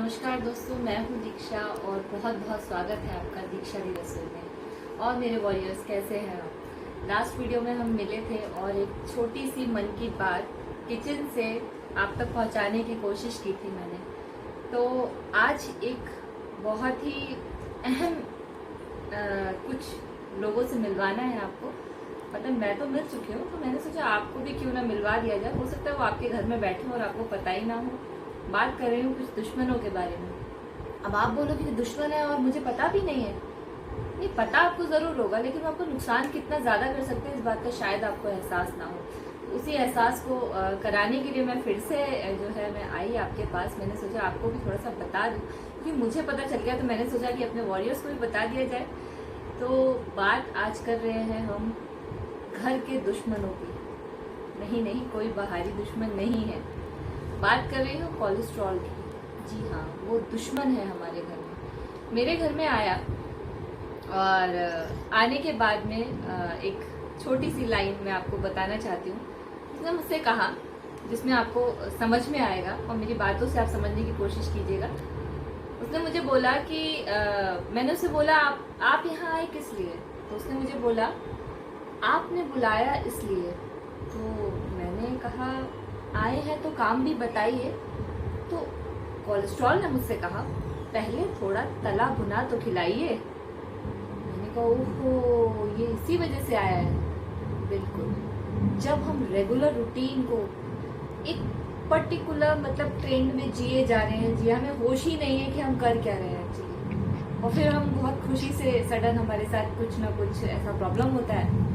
नमस्कार दोस्तों, मैं हूँ दीक्षा और बहुत बहुत स्वागत है आपका दीक्षा दी रसोई में। और मेरे वॉरियर्स, कैसे हैं आप? लास्ट वीडियो में हम मिले थे और एक छोटी सी मन की बात किचन से आप तक पहुँचाने की कोशिश की थी मैंने। तो आज एक बहुत ही अहम कुछ लोगों से मिलवाना है आपको। मतलब मैं तो मिल चुकी हूँ, तो मैंने सोचा आपको भी क्यों ना मिलवा दिया जाए। हो सकता है वो आपके घर में बैठे और आपको पता ही ना हो। बात कर रही हूँ कुछ दुश्मनों के बारे में। अब आप बोलोगे कि दुश्मन है और मुझे पता भी नहीं है। नहीं, पता आपको जरूर होगा, लेकिन वो आपको नुकसान कितना ज्यादा कर सकते हैं इस बात का शायद आपको एहसास ना हो। उसी एहसास को कराने के लिए मैं फिर से जो है मैं आई आपके पास। मैंने सोचा आपको भी थोड़ा सा बता दूं, क्योंकि मुझे पता चल गया तो मैंने सोचा कि अपने वॉरियर्स को भी बता दिया जाए। तो बात आज कर रहे हैं हम घर के दुश्मनों की। नहीं, कोई बाहरी दुश्मन नहीं है। बात कर रही हूँ कोलेस्ट्रॉल की। जी हाँ, वो दुश्मन है हमारे घर में। मेरे घर में आया और आने के बाद में एक छोटी सी लाइन मैं आपको बताना चाहती हूँ। उसने मुझसे कहा, जिसमें आपको समझ में आएगा और मेरी बातों से आप समझने की कोशिश कीजिएगा। उसने मुझे बोला कि मैंने उसे बोला आप यहाँ आए किस लिए? तो उसने मुझे बोला आपने बुलाया इसलिए। तो मैंने कहा आए हैं तो काम भी बताइए। तो कोलेस्ट्रॉल ने मुझसे कहा पहले थोड़ा तला भुना तो खिलाइए। मैंने कहा ओहो, ये इसी वजह से आया है। बिल्कुल, जब हम रेगुलर रूटीन को एक पर्टिकुलर मतलब ट्रेंड में जिए जा रहे हैं, जी हमें होश ही नहीं है कि हम कर क्या रहे हैं एक्चुअली, और फिर हम बहुत खुशी से सडन हमारे साथ कुछ ना कुछ ऐसा प्रॉब्लम होता है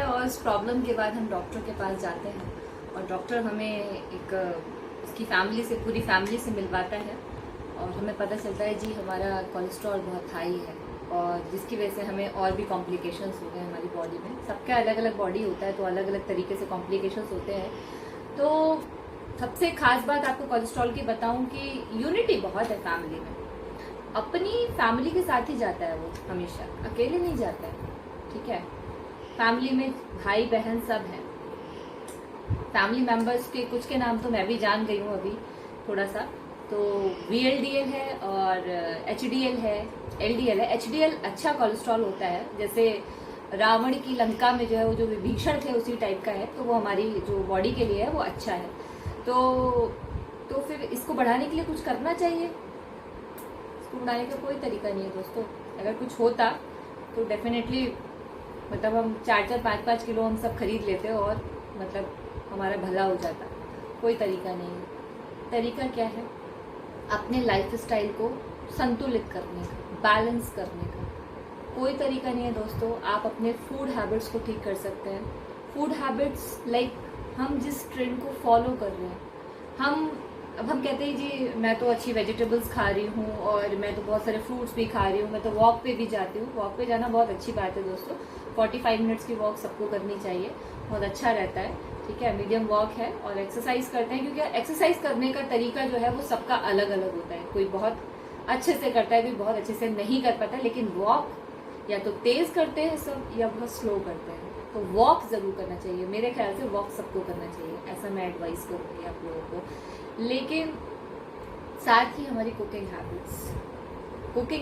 और इस प्रॉब्लम के बाद हम डॉक्टर के पास जाते हैं और डॉक्टर हमें एक उसकी फैमिली से, पूरी फैमिली से मिलवाता है और हमें पता चलता है जी हमारा कोलेस्ट्रॉल बहुत हाई है और जिसकी वजह से हमें और भी कॉम्प्लिकेशंस हो गए हमारी बॉडी में। सबका अलग अलग बॉडी होता है तो अलग अलग तरीके से कॉम्प्लिकेशंस होते हैं। तो सबसे खास बात आपको कोलेस्ट्रॉल की बताऊं कि यूनिटी बहुत है फैमिली में। अपनी फैमिली के साथ ही जाता है वो, हमेशा अकेले नहीं जाता है। ठीक है, फैमिली में भाई बहन सब हैं। फैमिली मेंबर्स के कुछ के नाम तो मैं भी जान गई हूँ अभी थोड़ा सा। तो VLDL है और HDL है, LDL है। HDL अच्छा कोलेस्ट्रॉल होता है, जैसे रावण की लंका में जो है वो जो विभीषण थे उसी टाइप का है। तो वो हमारी जो बॉडी के लिए है वो अच्छा है। तो फिर इसको बढ़ाने के लिए कुछ करना चाहिए। इसको बढ़ाने का कोई तरीका नहीं है दोस्तों। अगर कुछ होता तो डेफिनेटली मतलब हम 4-4, 5-5 किलो हम सब खरीद लेते और मतलब हमारा भला हो जाता। कोई तरीका नहीं है। तरीका क्या है? अपने लाइफ स्टाइल को संतुलित करने का, बैलेंस करने का। कोई तरीका नहीं है दोस्तों। आप अपने फूड हैबिट्स को ठीक कर सकते हैं। फूड हैबिट्स लाइक हम जिस ट्रेंड को फॉलो कर रहे हैं, अब हम कहते हैं जी मैं तो अच्छी वेजिटेबल्स खा रही हूँ और मैं तो बहुत सारे फ्रूट्स भी खा रही हूँ, मैं तो वॉक पे भी जाती हूँ। वॉक पे जाना बहुत अच्छी बात है दोस्तों। 45 मिनट्स की वॉक सबको करनी चाहिए, बहुत अच्छा रहता है। ठीक है, मीडियम वॉक है और एक्सरसाइज करते हैं, क्योंकि एक्सरसाइज करने का तरीका जो है वो सबका अलग अलग होता है। कोई बहुत अच्छे से करता है, कोई बहुत अच्छे से नहीं कर पाता। लेकिन वॉक या तो तेज करते हैं सब या बहुत स्लो करते हैं। तो वॉक जरूर करना चाहिए। मेरे ख्याल से वॉक सबको करना चाहिए, ऐसा मैं एडवाइस करूँगी आप लोगों को। लेकिन साथ ही हमारी कुकिंग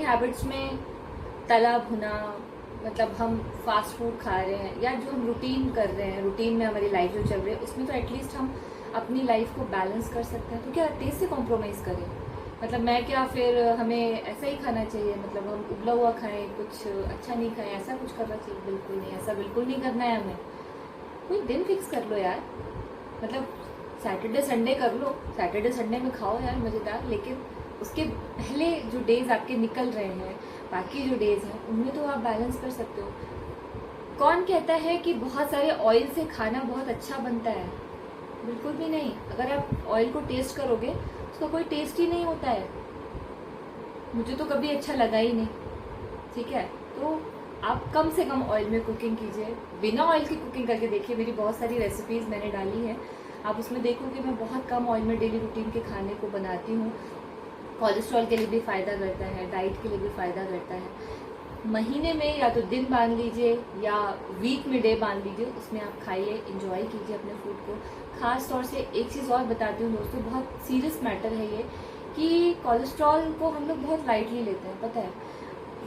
हैबिट्स में तला भुना, मतलब हम फास्ट फूड खा रहे हैं या जो हम रूटीन कर रहे हैं, रूटीन में हमारी लाइफ जो चल रही है उसमें तो एटलीस्ट हम अपनी लाइफ को बैलेंस कर सकते हैं। तो क्या टेस्ट से कॉम्प्रोमाइज़ करें? मतलब मैं क्या फिर हमें ऐसा ही खाना चाहिए, मतलब हम उबला हुआ खाएं, कुछ अच्छा नहीं खाएं, ऐसा कुछ करना चाहिए? बिल्कुल नहीं, ऐसा बिल्कुल नहीं करना है हमें। कोई दिन फिक्स कर लो यार, मतलब सैटरडे संडे कर लो, सैटरडे संडे में खाओ यार मज़ेदार। लेकिन उसके पहले जो डेज आपके निकल रहे हैं, बाकी जो डेज हैं, उनमें तो आप बैलेंस कर सकते हो। कौन कहता है कि बहुत सारे ऑयल से खाना बहुत अच्छा बनता है? बिल्कुल भी नहीं। अगर आप ऑयल को टेस्ट करोगे उसका कोई टेस्ट ही नहीं होता है। मुझे तो कभी अच्छा लगा ही नहीं। ठीक है, तो आप कम से कम ऑयल में कुकिंग कीजिए। बिना ऑयल की कुकिंग करके देखिए, मेरी बहुत सारी रेसिपीज़ मैंने डाली हैं, आप उसमें देखोगे मैं बहुत कम ऑयल में डेली रूटीन के खाने को बनाती हूँ। कोलेस्ट्रॉल के लिए भी फ़ायदा करता है, डाइट के लिए भी फ़ायदा करता है। महीने में या तो दिन बांध लीजिए या वीक में डे बांध लीजिए, उसमें आप खाइए, इंजॉय कीजिए अपने फूड को। खास तौर से एक चीज़ और बताती हूँ दोस्तों, बहुत सीरियस मैटर है ये कि कोलेस्ट्रॉल को हम लोग बहुत लाइटली लेते हैं। पता है,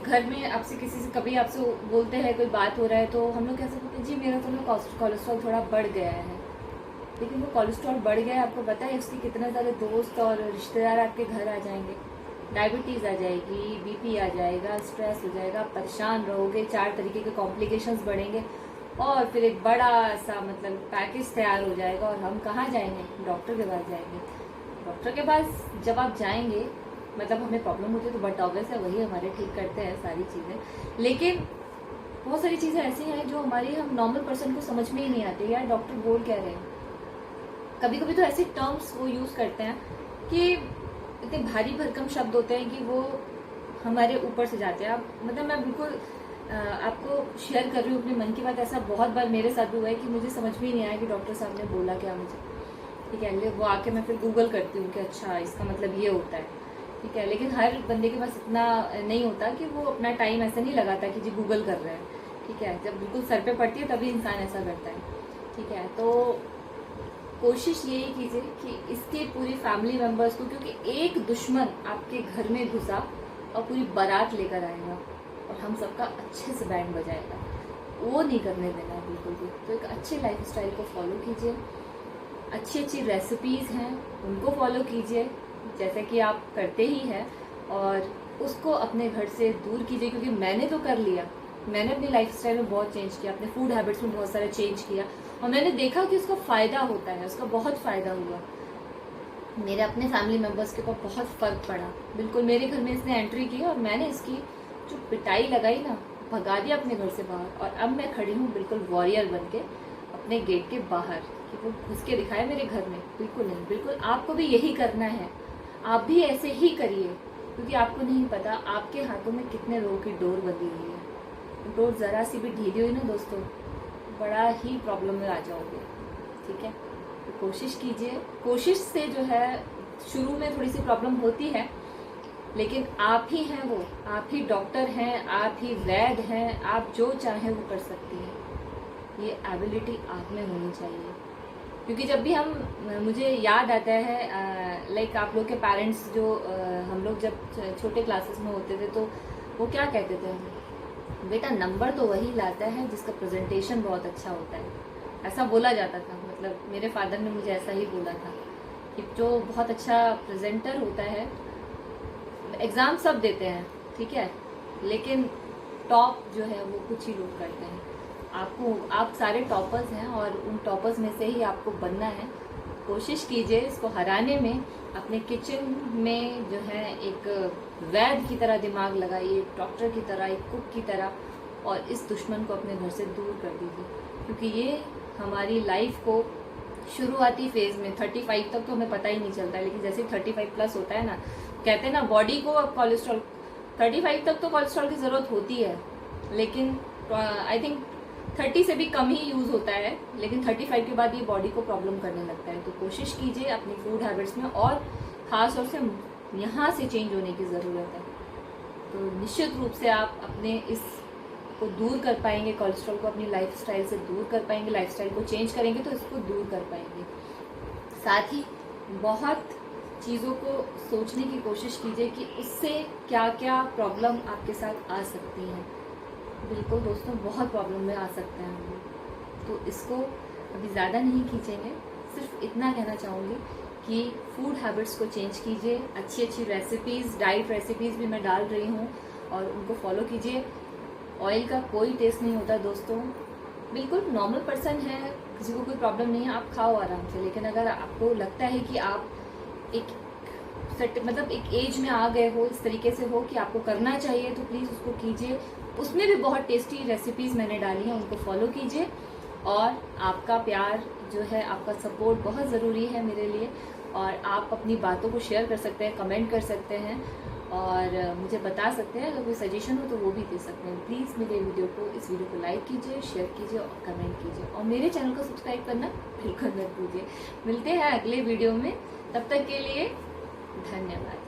घर में आपसे किसी से कभी आपसे बोलते हैं, कोई बात हो रहा है तो हम लोग कैसे बोलते हैं, जी मेरा तो ना कोलेस्ट्रॉल थोड़ा बढ़ गया है। लेकिन वो कोलेस्ट्रॉल बढ़ गया है, आपको पता है उसके कितने सारे दोस्त और रिश्तेदार आपके घर आ जाएंगे, डायबिटीज़ आ जाएगी, बीपी आ जाएगा, स्ट्रेस हो जाएगा, आप परेशान रहोगे, 4 तरीके के कॉम्प्लिकेशंस बढ़ेंगे और फिर एक बड़ा सा मतलब पैकेज तैयार हो जाएगा। और हम कहाँ जाएंगे? डॉक्टर के पास जाएंगे। डॉक्टर के पास जब आप जाएंगे, मतलब हमें प्रॉब्लम होती है तो बट ऑब्वियस है वही हमारे ठीक करते हैं सारी चीज़ें, लेकिन बहुत सारी चीज़ें ऐसी हैं जो हमारी हम नॉर्मल पर्सन को समझ में ही नहीं आती, यार डॉक्टर बोल क्या रहे हैं। कभी कभी तो ऐसे टर्म्स वो यूज़ करते हैं कि इतने भारी भरकम शब्द होते हैं कि वो हमारे ऊपर से जाते हैं। आप मतलब मैं बिल्कुल आपको शेयर कर रही हूँ अपने मन की बात। ऐसा बहुत बार मेरे साथ भी हुआ है कि मुझे समझ में ही नहीं आया कि डॉक्टर साहब ने बोला क्या मुझे, ठीक है। वो आके मैं फिर गूगल करती हूँ कि अच्छा इसका मतलब ये होता है, ठीक है। लेकिन हर बंदे के पास इतना नहीं होता कि वो अपना टाइम ऐसा नहीं लगाता कि जी गूगल कर रहे हैं, ठीक है। जब बिल्कुल सर पे पड़ती है तभी इंसान ऐसा करता है, ठीक है। तो कोशिश यही कीजिए कि इसके पूरी फैमिली मेंबर्स को, क्योंकि एक दुश्मन आपके घर में घुसा और पूरी बारात लेकर आएगा और हम सबका अच्छे से बैंड बजाएगा, वो नहीं करने देना है बिल्कुल भी। तो एक अच्छे लाइफस्टाइल को फॉलो कीजिए, अच्छी अच्छी रेसिपीज़ हैं उनको फॉलो कीजिए जैसे कि आप करते ही हैं, और उसको अपने घर से दूर कीजिए। क्योंकि मैंने तो कर लिया, मैंने अपनी लाइफस्टाइल में बहुत चेंज किया, अपने फूड हैबिट्स में बहुत सारा चेंज किया और मैंने देखा कि उसका फ़ायदा होता है, उसका बहुत फ़ायदा हुआ। मेरे अपने फैमिली मेम्बर्स के ऊपर बहुत फ़र्क पड़ा। बिल्कुल मेरे घर में इसने एंट्री की और मैंने इसकी जो पिटाई लगाई ना, भगा दिया अपने घर से बाहर, और अब मैं खड़ी हूँ बिल्कुल वॉरियर बन के अपने गेट के बाहर कि वो घुस के दिखाए मेरे घर में। बिल्कुल नहीं, बिल्कुल आपको भी यही करना है, आप भी ऐसे ही करिए। क्योंकि आपको नहीं पता आपके हाथों में कितने लोगों की डोर बंधी हुई है। डोर ज़रा सी भी ढीली हुई ना दोस्तों, बड़ा ही प्रॉब्लम में आ जाओगे, ठीक है। तो कोशिश कीजिए, कोशिश से जो है शुरू में थोड़ी सी प्रॉब्लम होती है, लेकिन आप ही हैं वो, आप ही डॉक्टर हैं, आप ही वैद्य हैं, आप जो चाहें वो कर सकती हैं। ये एबिलिटी आप में होनी चाहिए। क्योंकि जब भी हम, मुझे याद आता है लाइक आप लोग के पेरेंट्स जो हम लोग जब छोटे क्लासेस में होते थे तो वो क्या कहते थे, बेटा नंबर तो वही लाता है जिसका प्रेजेंटेशन बहुत अच्छा होता है, ऐसा बोला जाता था। मतलब मेरे फादर ने मुझे ऐसा ही बोला था कि जो बहुत अच्छा प्रेजेंटर होता है, एग्ज़ाम सब देते हैं, ठीक है, लेकिन टॉप जो है वो कुछ ही लोग करते हैं। आप सारे टॉपर्स हैं और उन टॉपर्स में से ही आपको बनना है। कोशिश कीजिए इसको हराने में, अपने किचन में जो है एक वैद्य की तरह दिमाग लगाइए, डॉक्टर की तरह, एक कुक की तरह, और इस दुश्मन को अपने घर से दूर कर दीजिए। क्योंकि ये हमारी लाइफ को शुरुआती फेज में 35 तक तो हमें पता ही नहीं चलता है, लेकिन जैसे 35 प्लस होता है ना, कहते हैं ना बॉडी को अब कोलेस्ट्रॉल 35 तक तो कोलेस्ट्रॉल की ज़रूरत होती है, लेकिन आई थिंक 30 से भी कम ही यूज़ होता है, लेकिन 35 के बाद ये बॉडी को प्रॉब्लम करने लगता है। तो कोशिश कीजिए अपनी फूड हैबिट्स में, और ख़ास तौर से यहाँ से चेंज होने की ज़रूरत है। तो निश्चित रूप से आप अपने इस को दूर कर पाएंगे, कोलेस्ट्रॉल को अपनी लाइफस्टाइल से दूर कर पाएंगे, लाइफस्टाइल को चेंज करेंगे तो इसको दूर कर पाएंगे। साथ ही बहुत चीज़ों को सोचने की कोशिश कीजिए कि उससे क्या क्या प्रॉब्लम आपके साथ आ सकती हैं। बिल्कुल दोस्तों, बहुत प्रॉब्लम में आ सकते हैं हम लोग, तो इसको अभी ज़्यादा नहीं खींचेंगे। सिर्फ इतना कहना चाहूँगी कि फूड हैबिट्स को चेंज कीजिए, अच्छी अच्छी रेसिपीज़, डाइट रेसिपीज़ भी मैं डाल रही हूँ और उनको फॉलो कीजिए। ऑयल का कोई टेस्ट नहीं होता दोस्तों, बिल्कुल नॉर्मल पर्सन है, किसी को कोई प्रॉब्लम नहीं है, आप खाओ आराम से। लेकिन अगर आपको लगता है कि आप एक मतलब एक एज में आ गए हो, इस तरीके से हो कि आपको करना चाहिए, तो प्लीज़ उसको कीजिए। उसमें भी बहुत टेस्टी रेसिपीज़ मैंने डाली हैं, उनको फॉलो कीजिए। और आपका प्यार जो है, आपका सपोर्ट बहुत ज़रूरी है मेरे लिए, और आप अपनी बातों को शेयर कर सकते हैं, कमेंट कर सकते हैं और मुझे बता सकते हैं। अगर कोई सजेशन हो तो वो भी दे सकते हैं। प्लीज़ मेरे इस वीडियो को लाइक कीजिए, शेयर कीजिए और कमेंट कीजिए, और मेरे चैनल को सब्सक्राइब करना बिल्कुल मत भूलिए। मिलते हैं अगले वीडियो में, तब तक के लिए धन्यवाद।